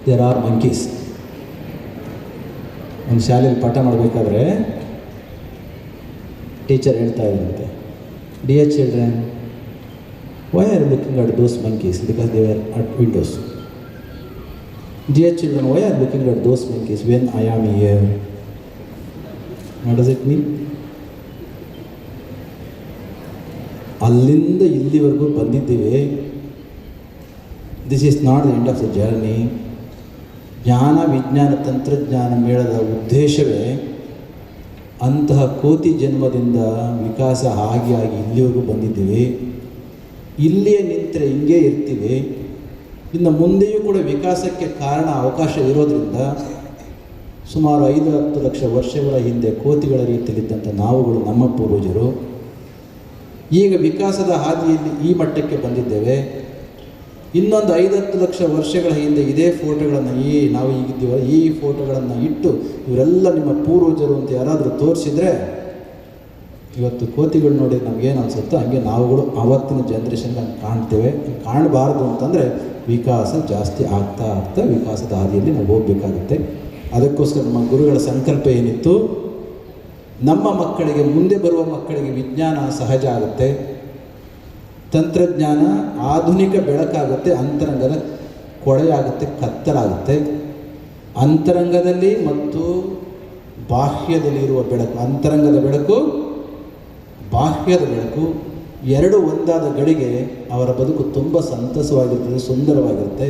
There are monkeys. ಒಂದು ಶಾಲೆಯಲ್ಲಿ ಪಾಠ ಮಾಡಬೇಕಾದ್ರೆ ಟೀಚರ್ ಹೇಳ್ತಾ ಇದ್ರಂತೆ, dear children, why are you looking at those monkeys? Because they were at windows. Dear children, why are you looking at those monkeys when I am here? What does it mean? ಅಲ್ಲಿಂದ ಇಲ್ಲಿವರೆಗೂ ಬಂದಿದ್ದೀವಿ. This is not the end of the journey. ಜ್ಞಾನ ವಿಜ್ಞಾನ ತಂತ್ರಜ್ಞಾನ ಮೇಳದ ಉದ್ದೇಶವೇ ಅಂತಹ ಕೋತಿ ಜನ್ಮದಿಂದ ವಿಕಾಸ ಆಗಿ ಇಲ್ಲಿವರೆಗೂ ಬಂದಿದ್ದೀವಿ. ಇಲ್ಲಿಯೇ ನಿಂತರೆ ಹಿಂಗೇ ಇರ್ತೀವಿ. ಇನ್ನು ಮುಂದೆಯೂ ಕೂಡ ವಿಕಾಸಕ್ಕೆ ಕಾರಣ ಅವಕಾಶ ಇರೋದರಿಂದ ಸುಮಾರು 5-10 ಲಕ್ಷ ವರ್ಷಗಳ ಹಿಂದೆ ಕೋತಿಗಳ ರೀತಿಯಲ್ಲಿದ್ದಂಥ ನಾವುಗಳು ನಮ್ಮ ಪೂರ್ವಜರು ಈಗ ವಿಕಾಸದ ಹಾದಿಯಲ್ಲಿ ಈ ಮಟ್ಟಕ್ಕೆ ಬಂದಿದ್ದೇವೆ. ಇನ್ನೊಂದು 5-10 ಲಕ್ಷ ವರ್ಷಗಳ ಹಿಂದೆ ಇದೇ ಫೋಟೋಗಳನ್ನು ನಾವು ಈಗಿದ್ದೀವಲ್ಲ ಈ ಫೋಟೋಗಳನ್ನು ಇಟ್ಟು ಇವರೆಲ್ಲ ನಿಮ್ಮ ಪೂರ್ವಜರು ಅಂತ ಯಾರಾದರೂ ತೋರಿಸಿದರೆ ಇವತ್ತು ಕೋತಿಗಳು ನೋಡಿ ನಮಗೇನು ಅನಿಸುತ್ತೋ ಹಂಗೆ ನಾವುಗಳು ಆವತ್ತಿನ ಜನ್ರೇಷನ್ಗೆ ಕಾಣ್ತೇವೆ. ಕಾಣಬಾರ್ದು ಅಂತಂದರೆ ವಿಕಾಸ ಜಾಸ್ತಿ ಆಗ್ತಾ ವಿಕಾಸದ ಹಾದಿಯಲ್ಲಿ ನಾವು ಹೋಗಬೇಕಾಗುತ್ತೆ. ಅದಕ್ಕೋಸ್ಕರ ನಮ್ಮ ಗುರುಗಳ ಸಂಕಲ್ಪ ಏನಿತ್ತು, ನಮ್ಮ ಮಕ್ಕಳಿಗೆ, ಮುಂದೆ ಬರುವ ಮಕ್ಕಳಿಗೆ ವಿಜ್ಞಾನ ಸಹಜ ಆಗುತ್ತೆ, ತಂತ್ರಜ್ಞಾನ ಆಧುನಿಕ ಬೆಳಕಾಗುತ್ತೆ, ಅಂತರಂಗದ ಕೊಳೆಯಾಗುತ್ತೆ, ಕತ್ತಲಾಗುತ್ತೆ. ಅಂತರಂಗದಲ್ಲಿ ಮತ್ತು ಬಾಹ್ಯದಲ್ಲಿರುವ ಬೆಳಕು, ಅಂತರಂಗದ ಬೆಳಕು ಬಾಹ್ಯದ ಬೆಳಕು ಎರಡು ಒಂದಾದ ಗಳಿಗೆ ಅವರ ಬದುಕು ತುಂಬ ಸಂತಸವಾಗಿರ್ತದೆ, ಸುಂದರವಾಗಿರುತ್ತೆ.